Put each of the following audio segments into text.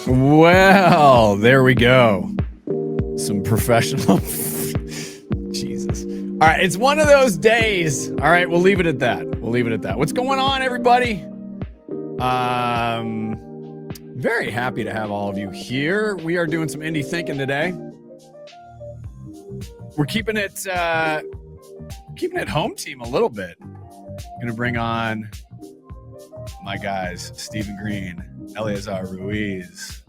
Well, there we go. Some professional. Jesus. All right. It's one of those days. All right. We'll leave it at that. What's going on, everybody? Very happy to have all of you here. We are doing some indie thinking today. We're keeping it home team a little bit. Going to bring on my guys, Stephen Green, Eleazar Ruiz,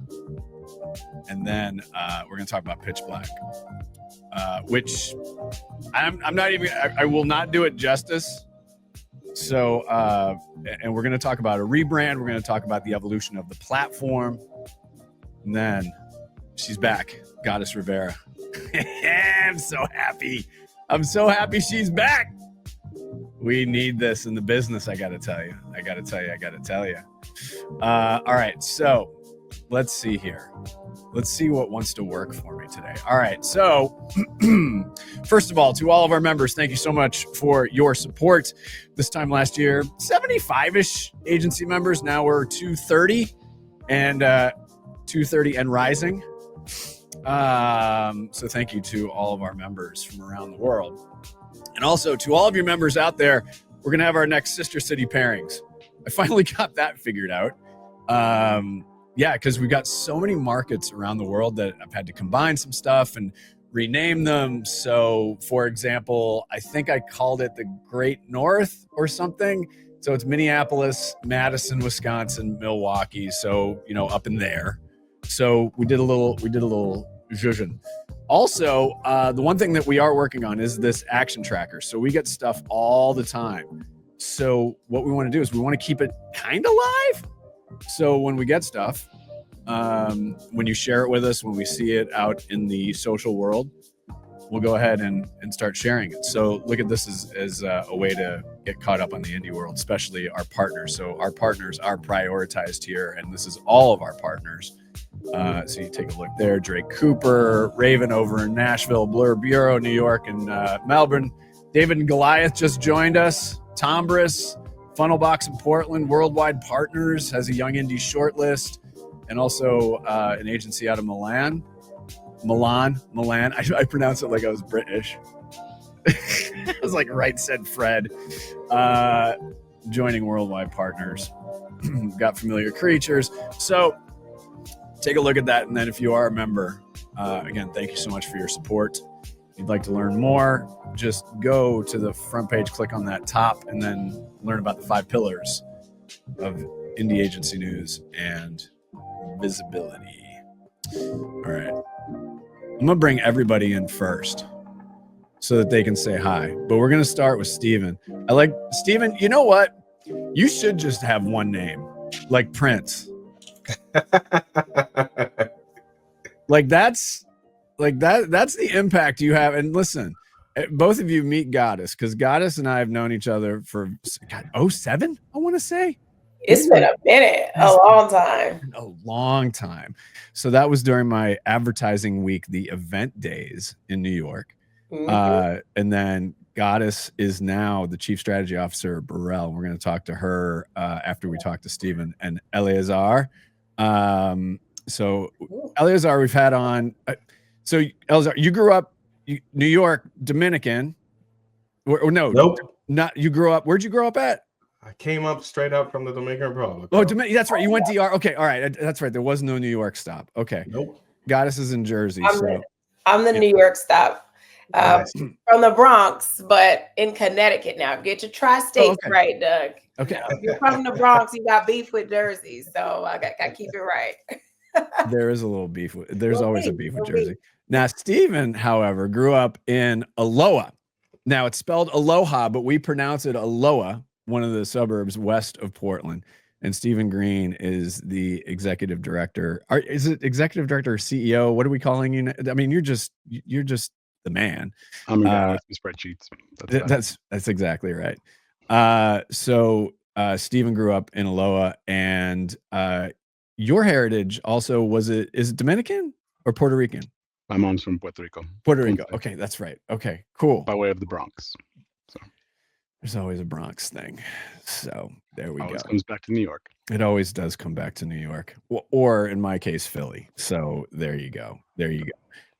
and then we're going to talk about Pitch Black, which I'm not even, I will not do it justice. So, and we're going to talk about a rebrand. We're going to talk about the evolution of the platform. And then she's back, Goddess Rivera. I'm so happy. I'm so happy she's back. We need this in the business, I got to tell you. All right, so let's see here. Let's see what wants to work for me today. All right, so first of all, to all of our members, thank you so much for your support. This time last year, 75-ish agency members. Now we're 230 and rising. So thank you to all of our members from around the world. And also to all of your members out there, we're going to have our next sister city pairings. I finally got that figured out. Yeah, because we got so many markets around the world that I've had to combine some stuff and rename them. So for example, I think I called it the Great North or something. So it's Minneapolis, Madison, Wisconsin, Milwaukee. So, you know, up in there. So we did a little zhuzhin. Also, the one thing that we are working on is this action tracker. So we get stuff all the time. So what we want to do is we want to keep it kind of live. So when we get stuff, when you share it with us, when we see it out in the social world, we'll go ahead and start sharing it. So look at this as a way to get caught up on the indie world, especially our partners. So our partners are prioritized here, and this is all of our partners. So you take a look there. Drake Cooper, Raven over in Nashville, Blur Bureau, New York, and Melbourne. David and Goliath just joined us. Tombras, Funnelbox in Portland, Worldwide Partners has a Young Indie shortlist, and also an agency out of Milan. I pronounced it like I was British. I was like, right said Fred. Joining Worldwide Partners. Got Familiar Creatures. So take a look at that. And then if you are a member, again, thank you so much for your support. If you'd like to learn more, just go to the front page, click on that top, and then learn about the 5 pillars of indie agency news and visibility. All right. I'm going to bring everybody in first so that they can say hi. But we're going to start with Steven. I like Steven. You know what? You should just have one name, like Prince. That's the impact you have. And listen, both of you meet Goddess, because Goddess and I have known each other for 07, I want to say. It's been a minute, a long time. So that was during my advertising week, the event days in New York. Mm-hmm. And then Goddess is now the chief strategy officer at Burrell. We're going to talk to her after we talk to Stephen and Eleazar. So Eleazar, we've had on. So Eleazar, you grew up New York, Dominican, or no? Nope. Not you grew up. Where'd you grow up at? I came up straight up from the Dominican Republic. Oh, that's right. You went DR. Okay, all right. That's right. There was no New York stop. Okay. Nope. Goddess is in Jersey. I'm the New York stop. From the Bronx, but in Connecticut now. Get your tri-states right, Doug. Okay. If you're from the Bronx, you got beef with Jersey, so I got to keep it right. There is a little beef. There's always a beef with Jersey. Now, Stephen, however, grew up in Aloha. Now, it's spelled Aloha, but we pronounce it Aloha, one of the suburbs west of Portland. And Stephen Green is the executive director. Is it executive director or CEO? What are we calling you? I mean, you're just the man. I'm in spreadsheets. That's exactly right. So Stephen grew up in Aloha, and your heritage also is it Dominican or Puerto Rican? My mom's from Puerto Rico. Puerto Rico. Okay, that's right. Okay, cool. By way of the Bronx. So there's always a Bronx thing. So There we go. Always comes back to New York. It always does come back to New York, or in my case, Philly. So there you go. There you go.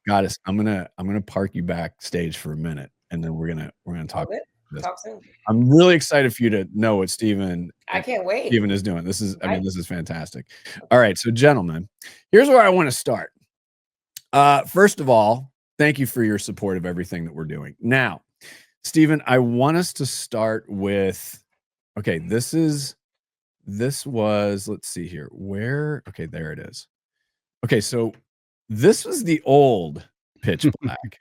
Goddess, I'm gonna park you backstage for a minute, and then we're gonna talk. Talk soon. I'm really excited for you to know what Stephen. I can't wait. Stephen is doing. This is, I mean, this is fantastic. All right, so gentlemen, here's where I want to start. First of all, thank you for your support of everything that we're doing. Now, Stephen, I want us to start with. Okay, this was, let's see here. Where? Okay, there it is. Okay, so this was the old Pitch Black.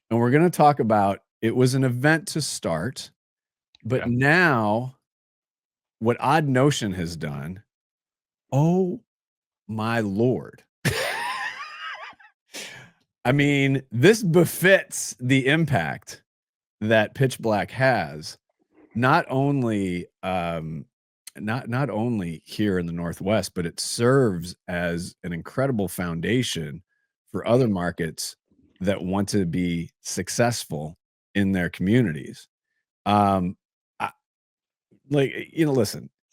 And we're going to talk about, it was an event to start, but now what Odd Notion has done, oh my Lord. I mean, this befits the impact that Pitch Black has, not only not only here in the Northwest, but it serves as an incredible foundation for other markets that want to be successful in their communities. Listen,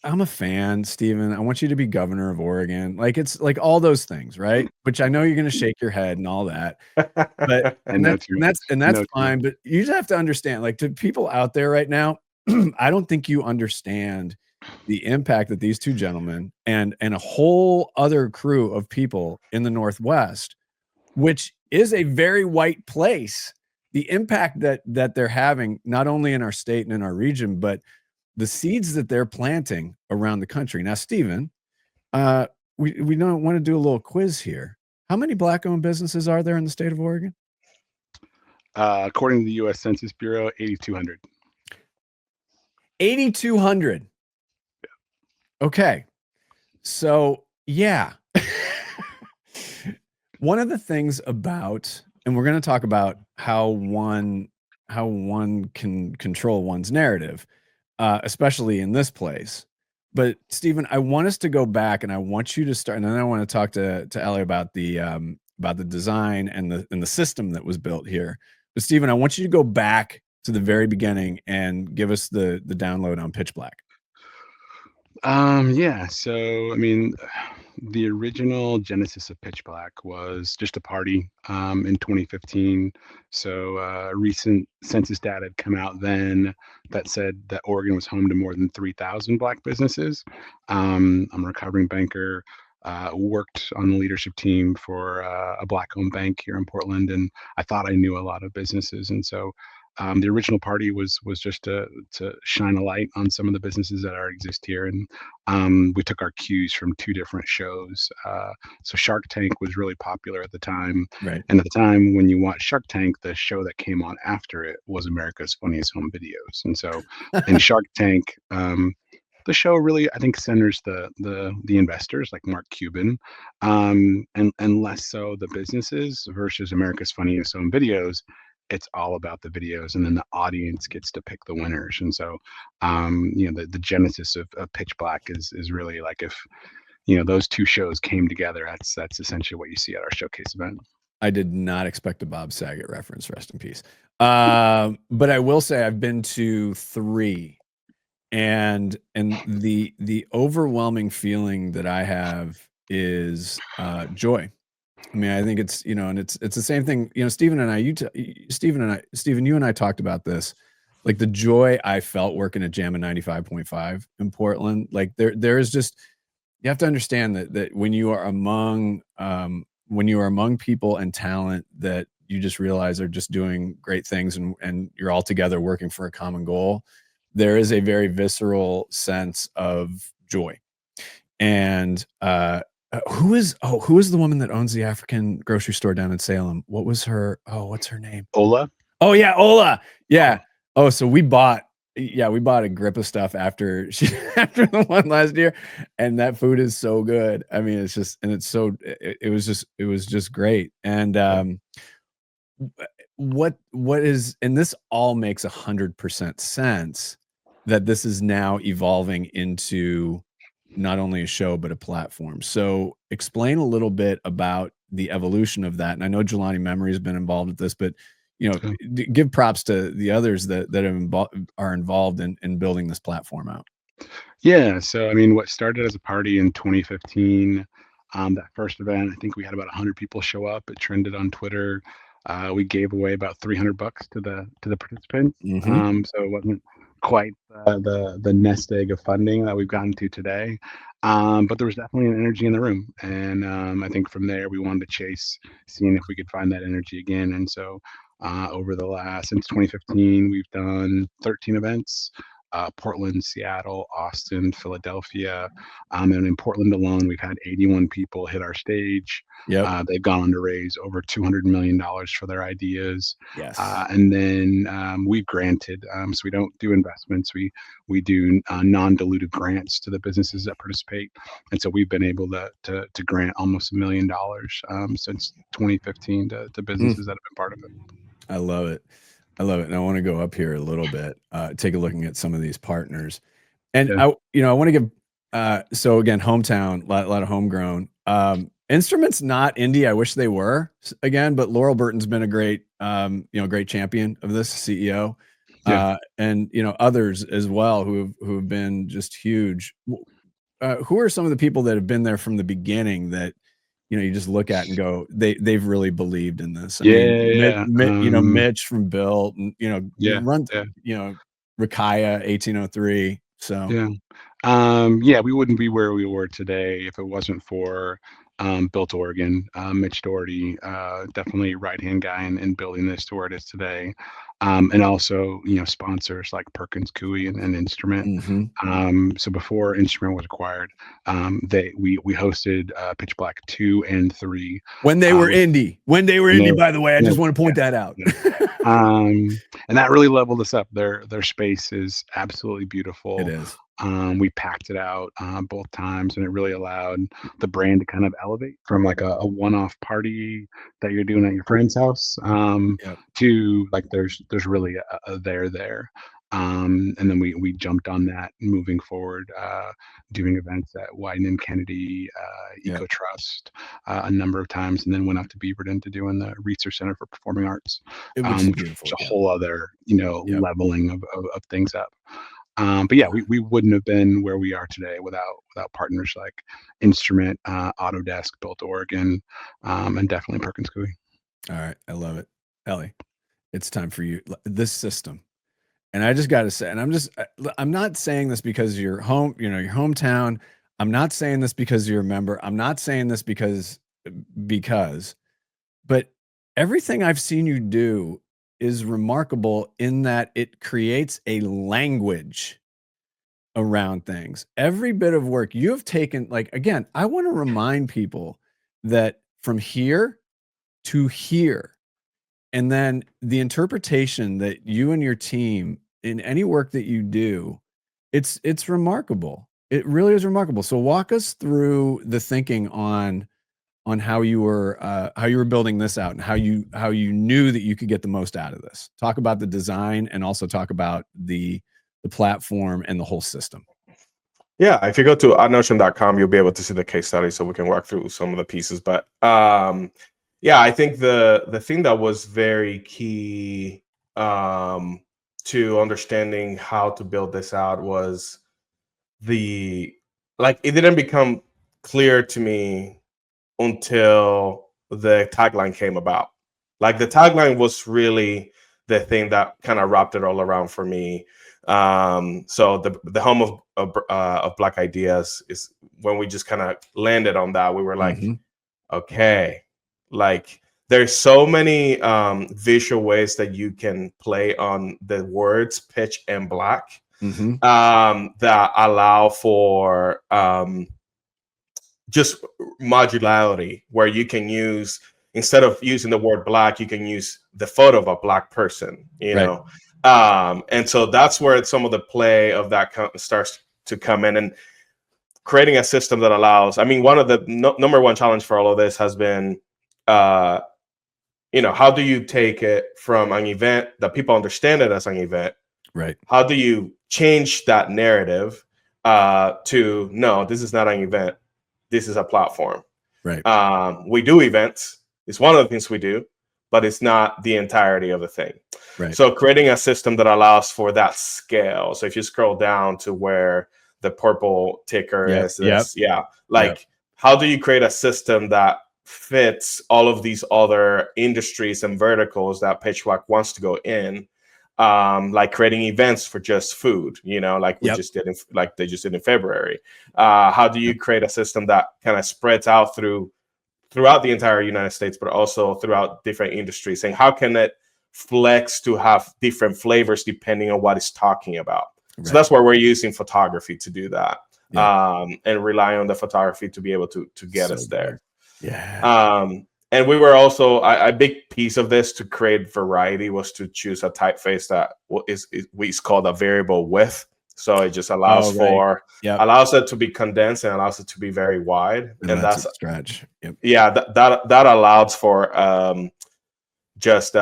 I'm a fan, Stephen. I want you to be governor of Oregon. Like, it's like all those things, right? Which I know you're going to shake your head and all that, but that's fine. But you just have to understand, like, to people out there right now, I don't think you understand the impact that these two gentlemen and a whole other crew of people in the Northwest, which is a very white place, the impact that they're having, not only in our state and in our region, but the seeds that they're planting around the country. Now, Stephen, we don't want to do a little quiz here. How many Black-owned businesses are there in the state of Oregon? According to the U.S. Census Bureau, 8,200. 8,200. Okay. So, yeah. One of the things about, and we're going to talk about how one can control one's narrative, especially in this place. But Stephen, I want us to go back, and I want you to start, and then I want to talk to Ellie about the design and the system that was built here. But Stephen, I want you to go back to the very beginning and give us the download on Pitch Black. Yeah. So, I mean, the original genesis of Pitch Black was just a party in 2015. So recent census data had come out then that said that Oregon was home to more than 3,000 Black businesses. I'm a recovering banker, worked on the leadership team for a Black-owned bank here in Portland, and I thought I knew a lot of businesses. And so the original party was just to shine a light on some of the businesses that already exist here, and we took our cues from two different shows. So Shark Tank was really popular at the time, right? And at the time when you watch Shark Tank, the show that came on after it was America's Funniest Home Videos. And so in Shark Tank, the show really, I think, centers the investors like Mark Cuban, and less so the businesses, versus America's Funniest Home Videos. It's all about the videos, and then the audience gets to pick the winners. And so, the genesis of Pitch Black is really like, if those two shows came together, that's essentially what you see at our showcase event. I did not expect a Bob Saget reference. Rest in peace. But I will say I've been to 3, and the overwhelming feeling that I have is joy. I mean, I think it's, and it's the same thing, Stephen, you and I talked about this, like the joy I felt working at Jammin' 95.5 in Portland. Like there is just, you have to understand that when you are among people and talent that you just realize are just doing great things, and you're all together working for a common goal, there is a very visceral sense of joy. And, who is the woman that owns the African grocery store down in Salem? What's her name? Ola. Oh yeah, Ola. Yeah. Oh, so we bought a grip of stuff after the one last year, and that food is so good. I mean, it was just great. And what is, and this all makes 100% sense, that this is now evolving into not only a show, but a platform. So explain a little bit about the evolution of that. And I know Jelani Memory has been involved with this, but give props to the others that are involved in building this platform out. Yeah, so I mean, what started as a party in 2015, that first event, I think we had about 100 people show up. It trended on Twitter. We gave away about $300 to the participants. Mm-hmm. So it wasn't quite the nest egg of funding that we've gotten to today. But there was definitely an energy in the room, and I think from there we wanted to chase, seeing if we could find that energy again. And so over the last since 2015, we've done 13 events. Portland, Seattle, Austin, Philadelphia. And in Portland alone, we've had 81 people hit our stage. Yep. They've gone on to raise over $200 million for their ideas. Yes. And then we've granted, so we don't do investments. We do non-dilutive grants to the businesses that participate. And so we've been able to grant almost $1 million since 2015 to businesses that have been part of it. I love it. I love it. And I want to go up here a little bit, take a looking at some of these partners. And Yeah. I want to give, so again, hometown, a lot of homegrown. Instruments not indie. I wish they were again, but Laurel Burton's been a great, great champion of this, CEO. Yeah. And others as well who have been just huge. Who are some of the people that have been there from the beginning that you just look at and go, they've really believed in this? I mean, Mitch from Built, and runs, Rakaya 1803. So we wouldn't be where we were today if it wasn't for Built Oregon. Mitch Doherty, definitely right-hand guy in building this to where it is today. And also, sponsors like Perkins Coie and Instrument. Mm-hmm. So before Instrument was acquired, we hosted Pitch Black 2 and 3 when they were indie. By the way, I just want to point that out. And that really leveled us up. Their space is absolutely beautiful. It is. We packed it out both times, and it really allowed the brand to kind of elevate from like a one-off party that you're doing at your friend's house to like there's really a there. And then we jumped on that moving forward, doing events at Wyden and Kennedy, Eco Trust a number of times, and then went out to Beaverton to doing the Research Center for Performing Arts, which is a whole other leveling of things up. But yeah, we wouldn't have been where we are today without partners like Instrument, Autodesk, Built Oregon, and definitely Perkins Coie. All right, I love it, Ellie. It's time for you. This system, and I just got to say, and I'm not saying this because you're home, your hometown. I'm not saying this because you're a member. I'm not saying this because, but everything I've seen you do is remarkable in that it creates a language around things. Every bit of work you have taken, like, again, I want to remind people that from here to here, and then the interpretation that you and your team in any work that you do, it's remarkable. It really is remarkable. So walk us through the thinking on how you were building this out and how you knew that you could get the most out of this. Talk about the design and also talk about the platform and the whole system. Yeah, if you go to oddnotion.com, you'll be able to see the case study so we can walk through some of the pieces. But I think the thing that was very key to understanding how to build this out was it didn't become clear to me until the tagline came about. Like the tagline was really the thing that kind of wrapped it all around for me. So the home of Black ideas is when we just kind of landed on that. We were like, okay, like there's so many visual ways that you can play on the words pitch and black that allow for just modularity, where you can use, instead of using the word black, you can use the photo of a black person, know. And so that's where some of the play of that starts to come in, and creating a system that allows, I mean, one of the number one challenge for all of this has been, how do you take it from an event that people understand it as an event? Right. How do you change that narrative to, no, this is not an event. This is a platform. Right. We do events. It's one of the things we do, but it's not the entirety of the thing. Right. So creating a system that allows for that scale. So if you scroll down to where the purple ticker Yep, is this. Yeah. Like, how do you create a system that fits all of these other industries and verticals that Pitch Black wants to go in? Like creating events for just food, you know, like we just did like they just did in February. How do you create a system that kind of spreads out throughout the entire United States, but also throughout different industries? And how can it flex to have different flavors depending on what it's talking about? Right. So that's where we're using photography to do that, and rely on the photography to be able to get us there. Yeah. And we were also a big piece of this to create variety was to choose a typeface that is called a variable width. So it just allows allows it to be condensed and allows it to be very wide. And that's a stretch. Yep. Yeah, that allows for just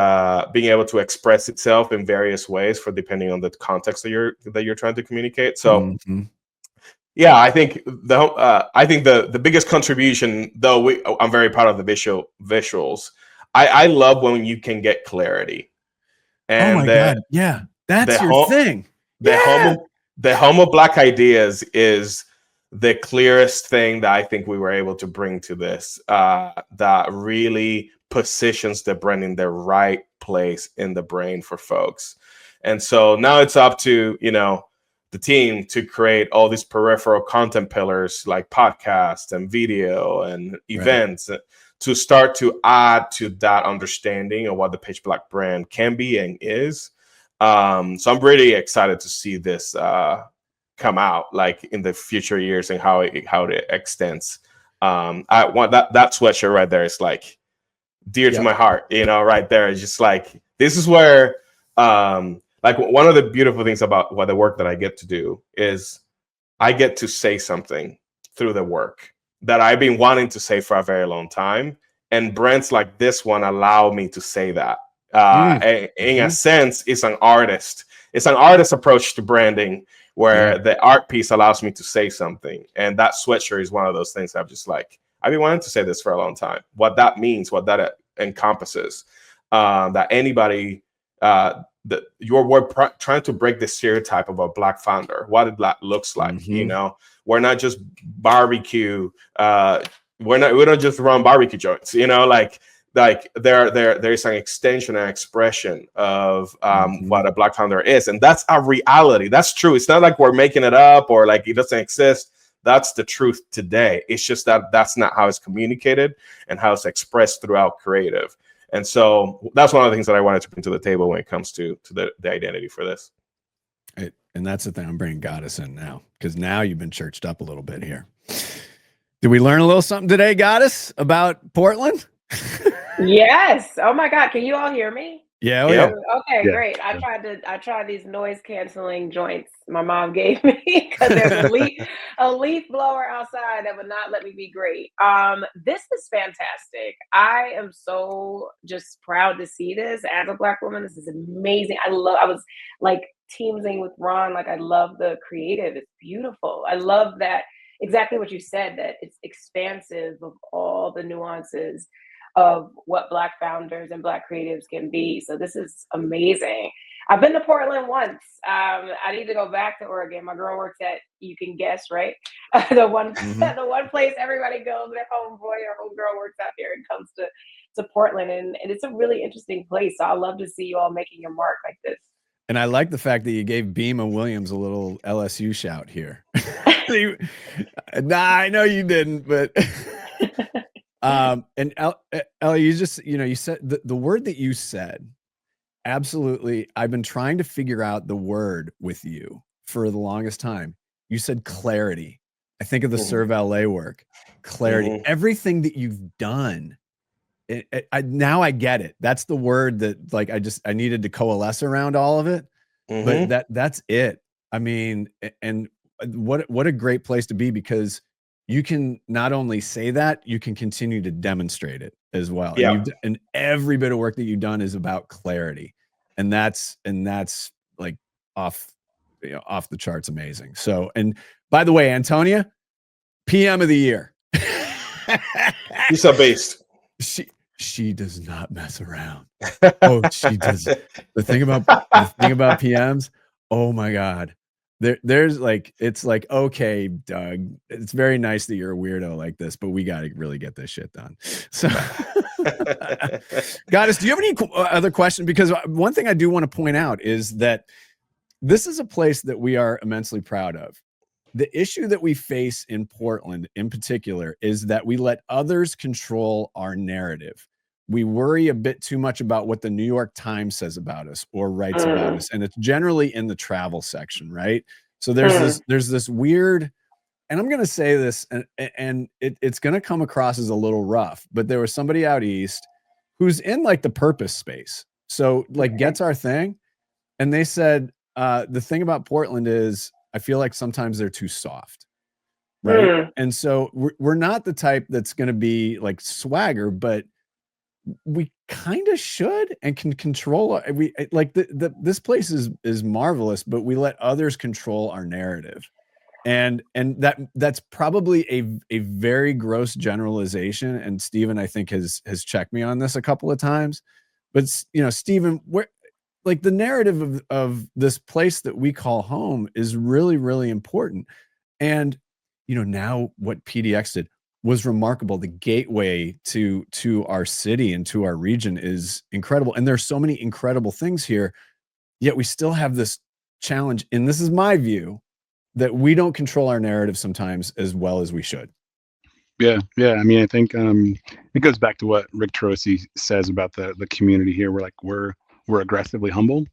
being able to express itself in various ways for depending on the context that you're trying to communicate. So. Yeah, I think the biggest contribution, though, I'm very proud of the visuals. I love when you can get clarity. And oh my God, yeah, that's your thing. The home of Black ideas is the clearest thing that I think we were able to bring to this. That really positions the brand in the right place in the brain for folks. And so now it's up to the team to create all these peripheral content pillars like podcasts and video and events to start to add to that understanding of what the Pitch Black brand can be and is. So I'm really excited to see this come out like in the future years and how it extends. I want that sweatshirt right there is like dear to my heart, right there. It's just like, this is where, like one of the beautiful things about the work that I get to do is I get to say something through the work that I've been wanting to say for a very long time. And brands like this one allow me to say that. In a sense, it's an artist. It's an artist approach to branding where the art piece allows me to say something. And that sweatshirt is one of those things I've been wanting to say this for a long time. What that means, what that encompasses, that anybody... we're trying to break the stereotype of a Black founder, what that looks like. We're not just barbecue. We don't just run barbecue joints. Like there is an extension and expression of what a Black founder is, and that's a reality. That's true. It's not like we're making it up or like it doesn't exist. That's the truth today. It's just that that's not how it's communicated and how it's expressed throughout creative. And so that's one of the things that I wanted to bring to the table when it comes to the identity for this. And that's the thing. I'm bringing Goddess in now because now you've been churched up a little bit here. Did we learn a little something today, Goddess, about Portland? Yes. Oh my God. Can you all hear me? Yeah. Okay, great. I tried these noise canceling joints my mom gave me because there's a leaf blower outside that would not let me be great. This is fantastic. I am so just proud to see this as a Black woman. This is amazing. I was like teaming with Ron. Like I love the creative. It's beautiful. I love that exactly what you said, that it's expansive of all the nuances of what Black founders and Black creatives can be. So this is amazing. I've been to Portland once. I need to go back to Oregon. My girl works at, you can guess, right? the one place everybody goes, their homeboy or homegirl works out there and comes to Portland. And it's a really interesting place. So I love to see you all making your mark like this. And I like the fact that you gave Beema Williams a little LSU shout here. Nah, I know you didn't, but... and Ellie, you just, you said the word that you said, absolutely. I've been trying to figure out the word with you for the longest time. You said clarity. I think of the Serve LA work, clarity, everything that you've done. Now I get it. That's the word that like, I needed to coalesce around all of it, but that's it. I mean, and what a great place to be, because you can not only say that, you can continue to demonstrate it as well. Yeah. And every bit of work that you've done is about clarity. And that's like off the charts amazing. So, and by the way, Antonia, PM of the year. She's a beast. She does not mess around. Oh, she does. The thing about PMs, oh my God. there's like, it's like, okay, Doug, it's very nice that you're a weirdo like this, but we got to really get this shit done. So Goddess, do you have any other questions? Because one thing I do want to point out is that this is a place that we are immensely proud of. The issue that we face in Portland in particular is that we let others control our narrative. We worry a bit too much about what the New York Times says about us or writes about us. And it's generally in the travel section, right? So there's this weird, and I'm going to say this, and it's going to come across as a little rough, but there was somebody out east who's in like the purpose space. So like gets our thing. And they said, the thing about Portland is I feel like sometimes they're too soft. Right. And so we're not the type that's going to be like swagger, but we kind of should and can control. We like this place is marvelous, but we let others control our narrative. And that's probably a very gross generalization. And Stephen, I think has checked me on this a couple of times, but you know, Stephen, like the narrative of this place that we call home is really, really important. And, you know, now what PDX did was remarkable. The gateway to our city and to our region is incredible. And there's so many incredible things here, yet we still have this challenge. And this is my view, that we don't control our narrative sometimes as well as we should. Yeah. I mean, I think it goes back to what Rick Troisi says about the community here. We're aggressively humble.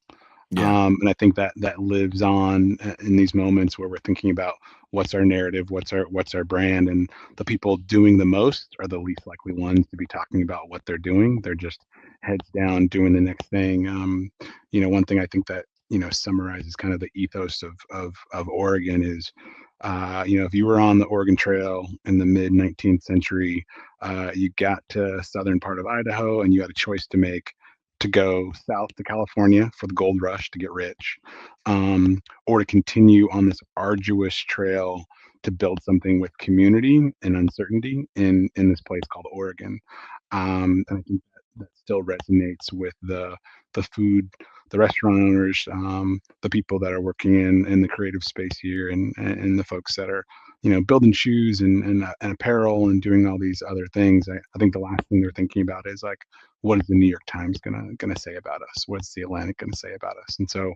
Yeah. And I think that lives on in these moments where we're thinking about what's our narrative, what's our brand, and the people doing the most are the least likely ones to be talking about what they're doing. They're just heads down doing the next thing. You know, one thing I think that, you know, summarizes kind of the ethos of Oregon is, you know, if you were on the Oregon Trail in the mid 19th century, you got to southern part of Idaho and you had a choice to make, to go south to California for the gold rush to get rich, or to continue on this arduous trail to build something with community and uncertainty in this place called Oregon. And I think that still resonates with the food, the restaurant owners, the people that are working in the creative space here, and the folks that are, you know, building shoes and apparel and doing all these other things. I think the last thing they're thinking about is like, what is the New York Times gonna say about us? What's the Atlantic gonna say about us? And so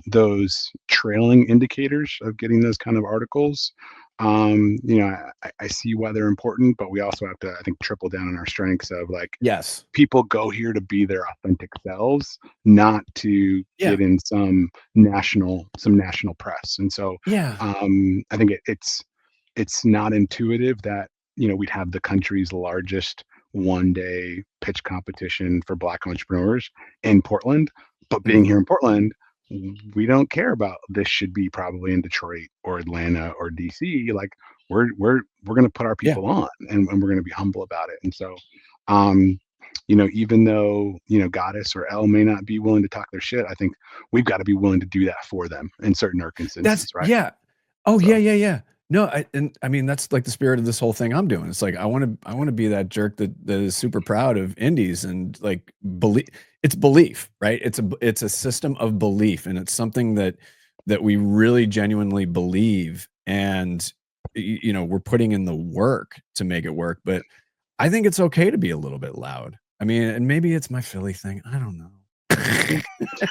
those trailing indicators of getting those kind of articles, you know, I see why they're important, but we also have to, I think, triple down on our strengths of like, yes, people go here to be their authentic selves, not to get in some national press. And so I think it's not intuitive that, you know, we'd have the country's largest one-day pitch competition for Black entrepreneurs in Portland, but being here in Portland, we don't care about this should be probably in Detroit or Atlanta or DC. Like we're going to put our people on, and we're going to be humble about it. And so, you know, even though, you know, Goddess or Elle may not be willing to talk their shit, I think we've got to be willing to do that for them in certain instances, right? Yeah. Oh, so. Yeah. No, I mean, that's like the spirit of this whole thing I'm doing. It's like, I want to be that jerk that is super proud of indies and like it's belief, right? It's a system of belief, and it's something that we really genuinely believe. And, you know, we're putting in the work to make it work, but I think it's okay to be a little bit loud. I mean, and maybe it's my Philly thing. I don't know.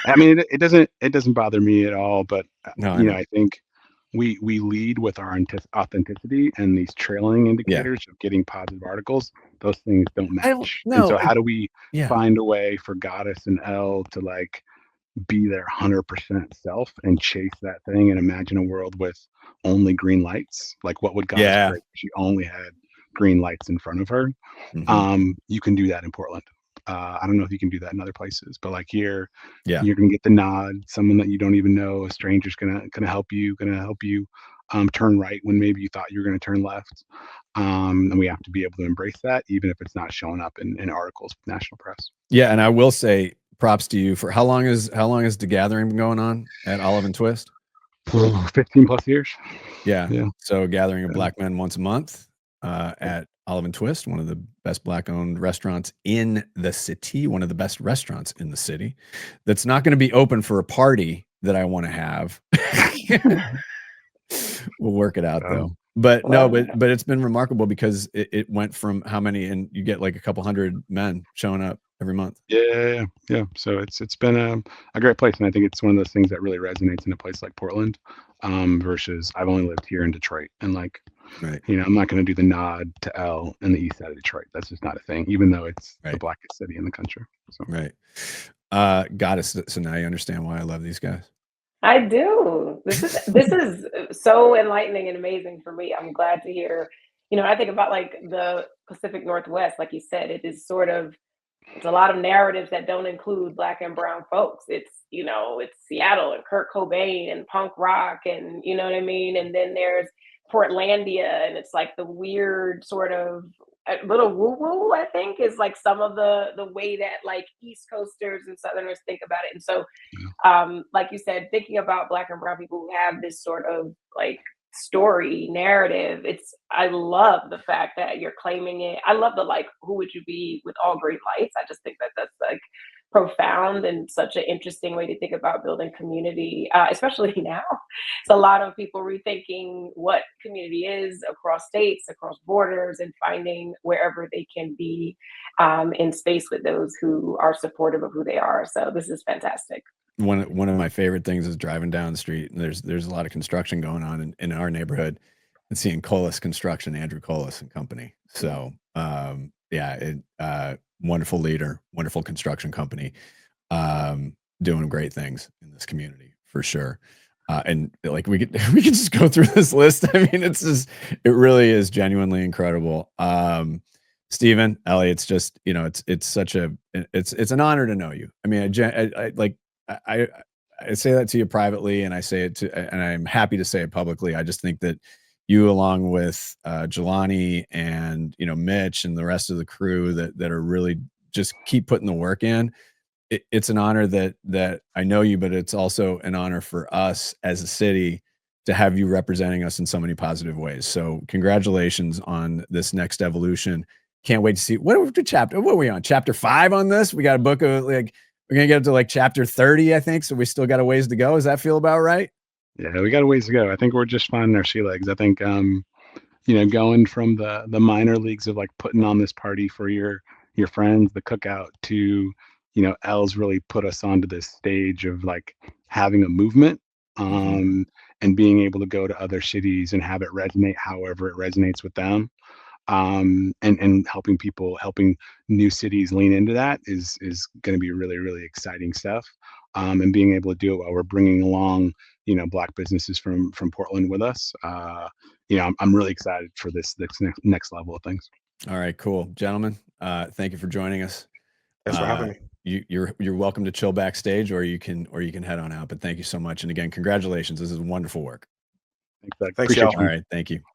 I mean, it doesn't bother me at all, but you know, I think we lead with our authenticity, and these trailing indicators of getting positive articles, those things don't match. And so how do we find a way for Goddess and Elle to like be their 100% self and chase that thing and imagine a world with only green lights? Like what would Goddess create if she only had green lights in front of her? You can do that in Portland. I don't know if you can do that in other places, but like here, you're gonna get the nod. Someone that you don't even know, a stranger's gonna help you, turn right when maybe you thought you were gonna turn left. And we have to be able to embrace that, even if it's not showing up in articles with national press. Yeah, and I will say props to you for how long has the gathering been going on at Olive and Twist? 15 plus years. Yeah. So gathering of Black men once a month at Olive and Twist, one of the best Black-owned restaurants in the city, one of the best restaurants in the city. That's not going to be open for a party that I want to have. We'll work it out though. Um, But no, Well, but it's been remarkable because it went from how many, and you get like a couple hundred men showing up every month. yeah. So it's been a great place, and I think it's one of those things that really resonates in a place like Portland, versus I've only lived here in Detroit, and like, Right. you know, I'm not going to do the nod to L in the east side of Detroit. That's just not a thing, even though it's the Right. blackest city in the country. So Right. Got it. So now you understand why I love these guys. I do. This is so enlightening and amazing for me. I'm glad to hear. You know, I think about like the Pacific Northwest, like you said, it is sort of it's a lot of narratives that don't include Black and brown folks. It's, you know, it's Seattle and Kurt Cobain and punk rock and you know what I mean? And then there's Portlandia and it's like the weird sort of a little woo-woo, I think, is like some of the way that like East Coasters and Southerners think about it. And so like you said, thinking about Black and brown people who have this sort of like story narrative, it's I love the fact that you're claiming it. I love the like who would you be with all green lights. I just think that that's like profound and such an interesting way to think about building community, especially now. It's a lot of people rethinking what community is across states, across borders, and finding wherever they can be in space with those who are supportive of who they are. So this is fantastic. One of my favorite things is driving down the street, and there's a lot of construction going on in our neighborhood, and seeing Colas Construction, Andrew Colas and company. So wonderful leader, wonderful construction company, doing great things in this community for sure. And like we could just go through this list. I mean, it really is genuinely incredible. Stephen, Ellie, it's just, you know, it's an honor to know you. I mean, I say that to you privately, and and I'm happy to say it publicly. I just think that you, along with Jelani and, you know, Mitch and the rest of the crew that are really just keep putting the work in. It's an honor that I know you, but it's also an honor for us as a city to have you representing us in so many positive ways. So congratulations on this next evolution. Can't wait to see what are we on? Chapter 5 on this? We got a book of like, we're going to get up to like chapter 30, I think. So we still got a ways to go. Does that feel about right? yeah, we got a ways to go. I think we're just finding our sea legs. I think, you know, going from the minor leagues of like putting on this party for your friends, the cookout, to, you know, L's really put us onto this stage of like having a movement, and being able to go to other cities and have it resonate however it resonates with them. And helping new cities lean into that is going to be really, really exciting stuff. And being able to do it while we're bringing along, you know, Black businesses from Portland with us. You know, I'm really excited for this next level of things. All right, cool, gentlemen. Thank you for joining us. Thanks for having me. You're welcome to chill backstage, or you can head on out. But thank you so much, and again, congratulations. This is wonderful work. Thanks, Doug. Thanks, Appreciate y'all. you. All right, thank you.